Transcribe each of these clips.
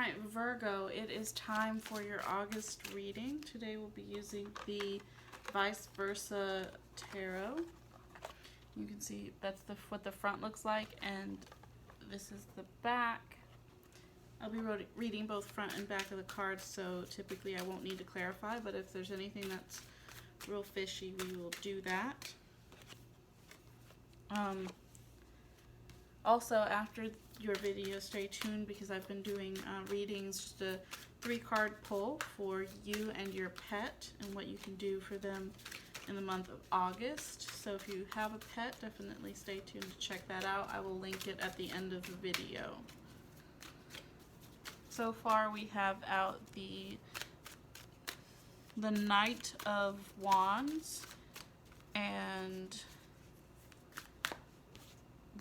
Alright, Virgo, it is time for your August reading. Today we'll be using the Vice Versa Tarot. You can see that's what the front looks like, and this is the back. I'll be reading both front and back of the cards, so typically I won't need to clarify, but if there's anything that's real fishy, we will do that. Also, after your video, stay tuned because I've been doing readings, just a 3-card pull for you and your pet and what you can do for them in the month of August. So if you have a pet, definitely stay tuned to check that out. I will link it at the end of the video. So far we have out the Knight of Wands and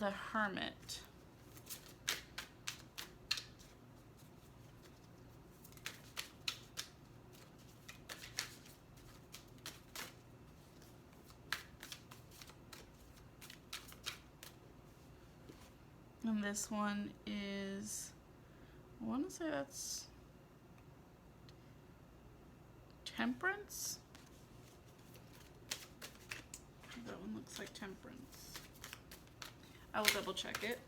the Hermit. And this one is, I want to say that's Temperance. That one looks like Temperance. I will double check it.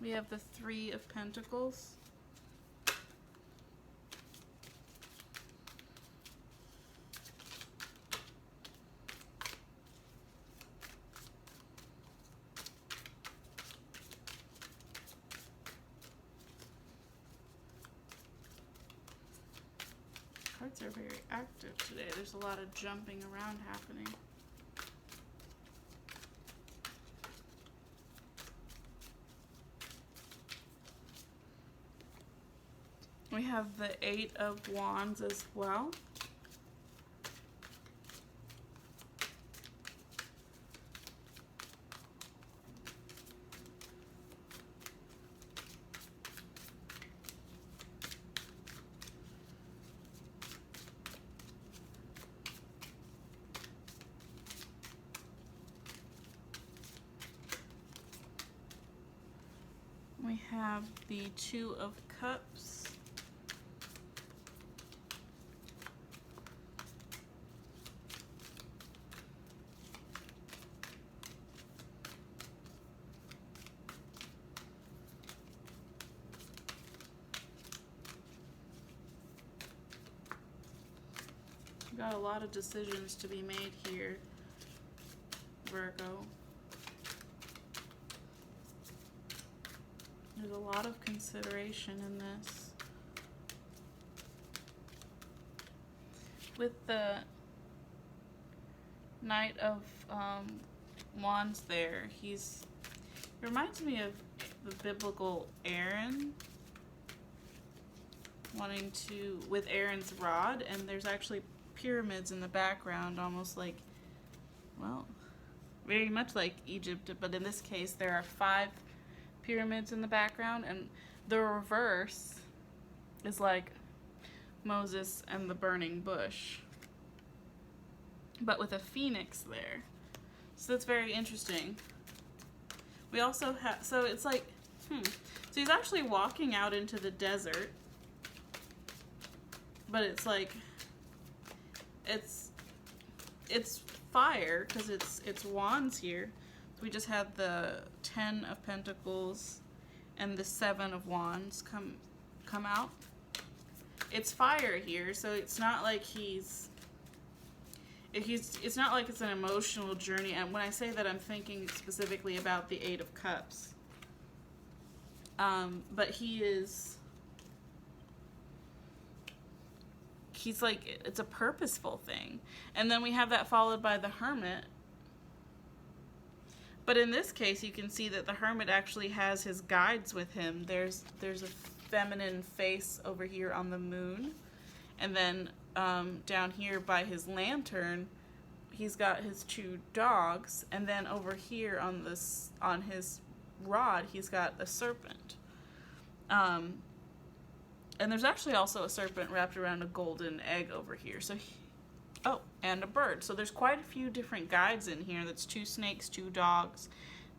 We have the 3 of Pentacles. Cards are very active today. There's a lot of jumping around happening. We have the 8 of Wands as well. We have the 2 of Cups. Got a lot of decisions to be made here, Virgo. There's a lot of consideration in this. With the Knight of Wands there, he reminds me of the biblical Aaron, wanting to, with Aaron's rod, and there's actually pyramids in the background, almost like, well, very much like Egypt, but in this case there are 5 pyramids in the background, and the reverse is like Moses and the burning bush, but with a phoenix there. So that's very interesting. We also have, so it's like, so he's actually walking out into the desert, but it's like, it's fire because it's wands here. We just had the 10 of Pentacles and the 7 of Wands come out. It's fire here, so it's not like it's not like it's an emotional journey. And when I say that, I'm thinking specifically about the 8 of Cups. But he's like, it's a purposeful thing. And then we have that followed by the Hermit. But in this case, you can see that the Hermit actually has his guides with him. There's a feminine face over here on the moon. And then down here by his lantern, he's got his 2 dogs. And then over here on his rod, he's got a serpent. And there's actually also a serpent wrapped around a golden egg over here. So, and a bird. So there's quite a few different guides in here. That's 2 snakes, 2 dogs,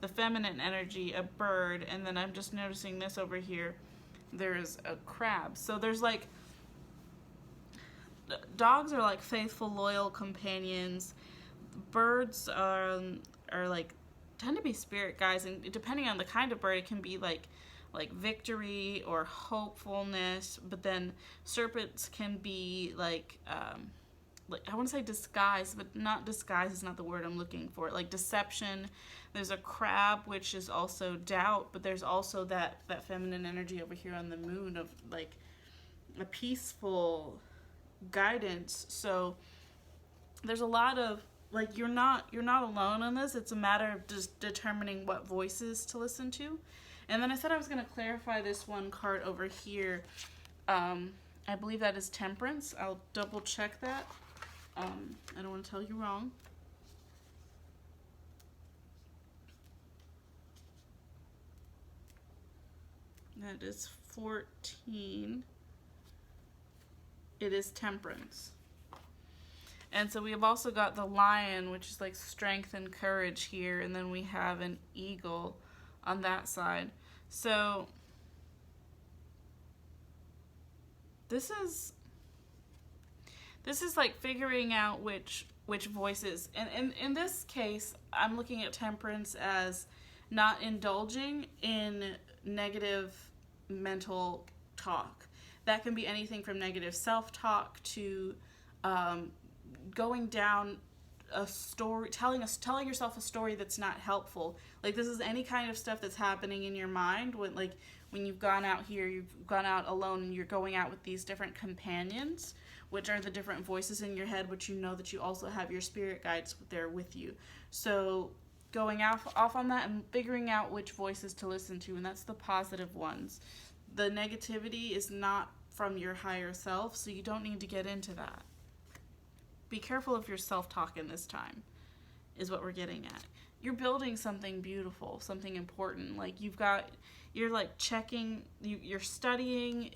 the feminine energy, a bird, and then I'm just noticing this over here, there's a crab. So there's like, dogs are like faithful, loyal companions. Birds are like, tend to be spirit guides, and depending on the kind of bird, it can be like victory or hopefulness. But then serpents can be like I want to say disguise, but not disguise is not the word I'm looking for. Like deception. There's a crab, which is also doubt, but there's also that feminine energy over here on the moon of like a peaceful guidance. So there's a lot of like, you're not alone in this. It's a matter of just determining what voices to listen to. And then I said I was going to clarify this one card over here. I believe that is Temperance. I'll double check that. I don't want to tell you wrong. That is 14. It is Temperance. And so we have also got the Lion, which is like strength and courage here, and then we have an Eagle on that side. So this is like figuring out which voices. And in this case, I'm looking at Temperance as not indulging in negative mental talk. That can be anything from negative self-talk to going down a story, telling yourself a story that's not helpful. Like, this is any kind of stuff that's happening in your mind when you've gone out here, you've gone out alone, and you're going out with these different companions, which are the different voices in your head, which you know that you also have your spirit guides there with you. So going off on that and figuring out which voices to listen to, and that's the positive ones. The negativity is not from your higher self, so you don't need to get into that. Be careful of your self-talk in this time, is what we're getting at. You're building something beautiful, something important. Like, you're like checking, you're studying,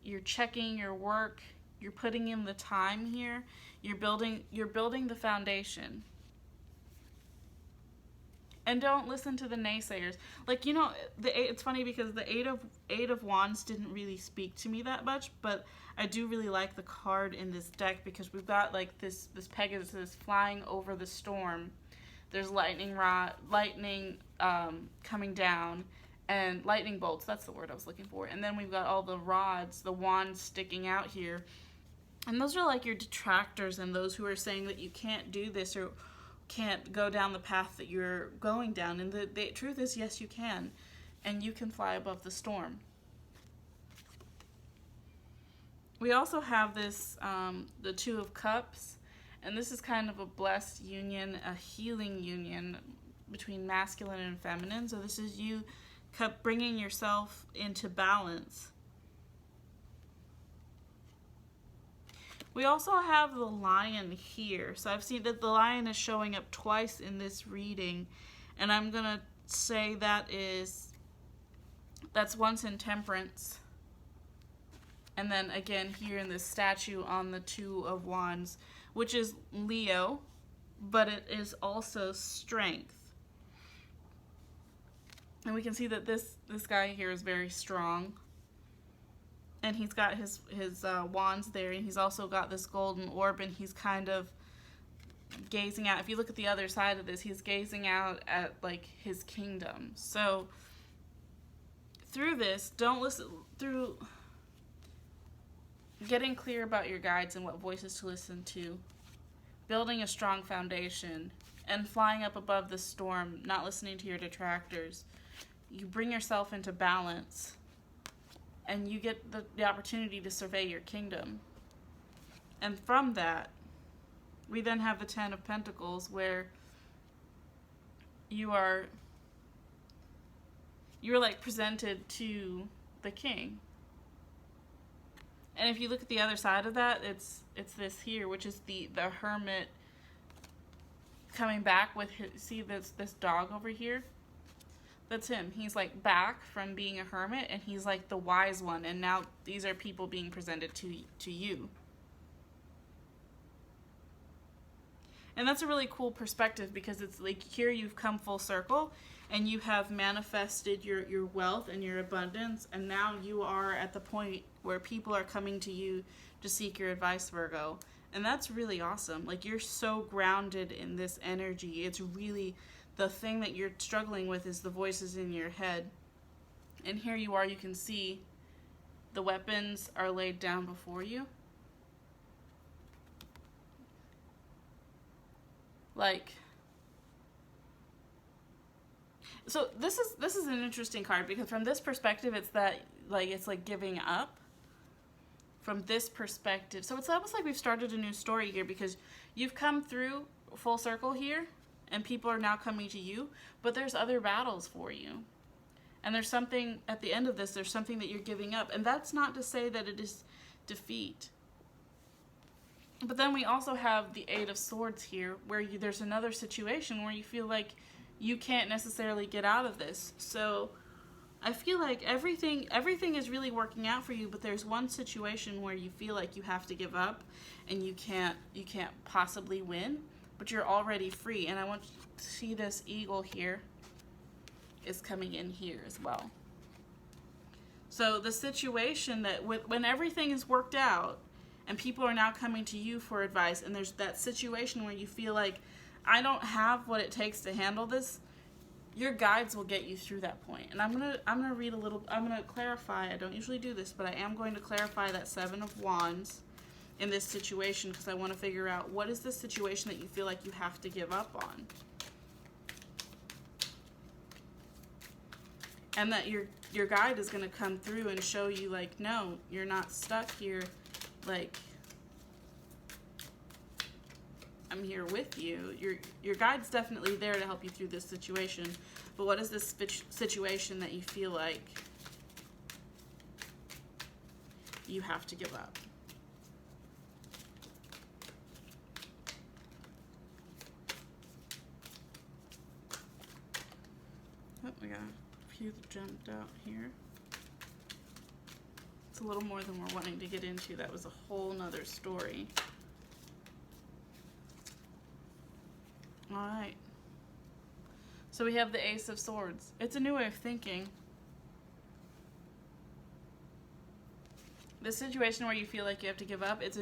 you're checking your work, you're putting in the time here, you're building the foundation. And don't listen to the naysayers. Like, you know, it's funny because the Eight of Wands didn't really speak to me that much, but I do really like the card in this deck because we've got like this Pegasus flying over the storm. There's lightning coming down, and lightning bolts, that's the word I was looking for. And then we've got all the rods, the wands sticking out here. And those are like your detractors and those who are saying that you can't do this or can't go down the path that you're going down. And the truth is, yes, you can. And you can fly above the storm. We also have this, the Two of Cups. And this is kind of a blessed union, a healing union between masculine and feminine. So this is you bringing yourself into balance. We also have the Lion here. So I've seen that the Lion is showing up twice in this reading. And I'm going to say that's once in Temperance. And then again here in this statue on the Two of Wands, which is Leo, but it is also strength. And we can see that this guy here is very strong. And he's got his wands there, and he's also got this golden orb, and he's kind of gazing out. If you look at the other side of this, he's gazing out at like his kingdom. So through this, through getting clear about your guides and what voices to listen to, building a strong foundation, and flying up above the storm, not listening to your detractors, you bring yourself into balance. And you get the opportunity to survey your kingdom. And from that, we then have the Ten of Pentacles, where you're like presented to the king. And if you look at the other side of that, it's this here, which is the hermit coming back with see this dog over here? That's him. He's like back from being a hermit, and he's like the wise one. And now these are people being presented to you. And that's a really cool perspective, because it's like here you've come full circle and you have manifested your wealth and your abundance, and now you are at the point where people are coming to you to seek your advice, Virgo. And that's really awesome. Like, you're so grounded in this energy. It's really, the thing that you're struggling with is the voices in your head. And here you are, you can see the weapons are laid down before you. Like, so this is an interesting card, because from this perspective, it's that, like, it's like giving up. From this perspective, so it's almost like we've started a new story here, because you've come through full circle here, and people are now coming to you, but there's other battles for you. And there's something, at the end of this, there's something that you're giving up. And that's not to say that it is defeat. But then we also have the Eight of Swords here, where there's another situation where you feel like you can't necessarily get out of this. So I feel like everything is really working out for you, but there's one situation where you feel like you have to give up and you can't possibly win, but you're already free. And I want you to see this eagle here is coming in here as well. So the situation that when everything is worked out and people are now coming to you for advice, and there's that situation where you feel like, I don't have what it takes to handle this, your guides will get you through that point. And I'm gonna read a little. I'm gonna clarify. I don't usually do this, but I am going to clarify that Seven of Wands in this situation, because I want to figure out, what is the situation that you feel like you have to give up on, and that your guide is going to come through and show you, like, no, you're not stuck here. Like, I'm here with you. Your guide's definitely there to help you through this situation. But what is this situation that you feel like you have to give up? Oh, we got a few that jumped out here. It's a little more than we're wanting to get into. That was a whole nother story. All right. So we have the Ace of Swords. It's a new way of thinking. The situation where you feel like you have to give up, it's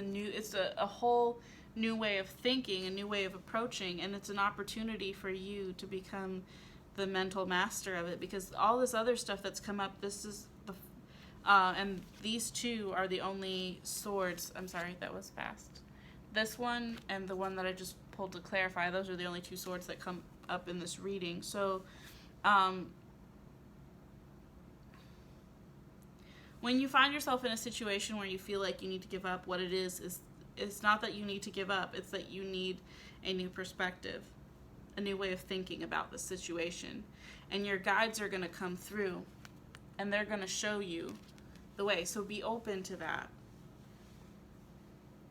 a whole new way of thinking, a new way of approaching, and it's an opportunity for you to become the mental master of it, because all this other stuff that's come up, this is the and these two are the only swords. I'm sorry, that was fast. This one and the one that I just pulled to clarify, those are the only two swords that come up in this reading. So when you find yourself in a situation where you feel like you need to give up, what it is it's not that you need to give up, it's that you need a new perspective, a new way of thinking about the situation. And your guides are going to come through and they're going to show you the way. So be open to that.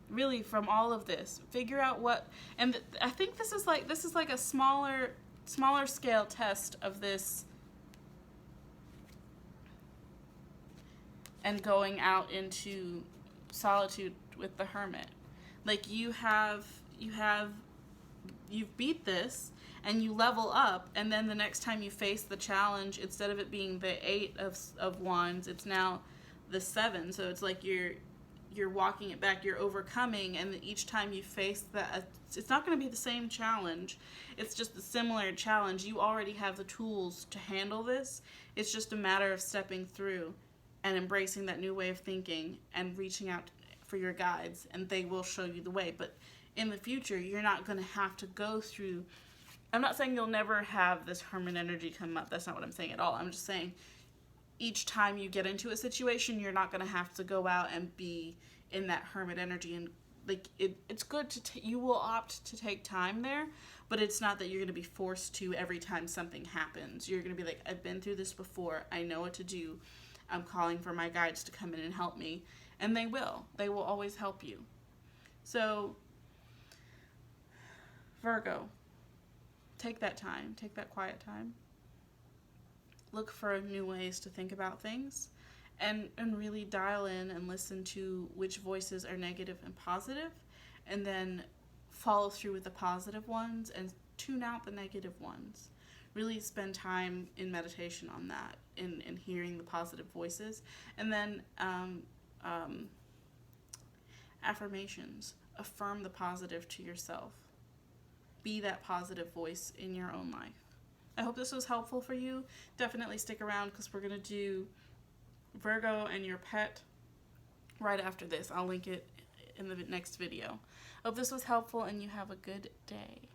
Really, from all of this, figure out what, and I think this is like a smaller scale test of this, and going out into solitude with the Hermit. Like, you've beat this and you level up, and then the next time you face the challenge, instead of it being the Eight of Wands, it's now the Seven. So it's like you're walking it back, you're overcoming, and each time you face that, it's not going to be the same challenge. It's just a similar challenge. You already have the tools to handle this. It's just a matter of stepping through and embracing that new way of thinking and reaching out for your guides, and they will show you the way. But in the future, you're not going to have to go through, I'm not saying you'll never have this Hermit energy come up. That's not what I'm saying at all. I'm just saying each time you get into a situation, you're not going to have to go out and be in that Hermit energy. And like it's good to you will opt to take time there, but it's not that you're going to be forced to every time something happens. You're going to be like, I've been through this before. I know what to do. I'm calling for my guides to come in and help me. And they will. They will always help you. So, Virgo, take that time. Take that quiet time. Look for new ways to think about things. And really dial in and listen to which voices are negative and positive. And then follow through with the positive ones and tune out the negative ones. Really spend time in meditation on that, in hearing the positive voices. And then affirmations. Affirm the positive to yourself. Be that positive voice in your own life. I hope this was helpful for you. Definitely stick around because we're going to do Virgo and your pet right after this. I'll link it in the next video. Hope this was helpful and you have a good day.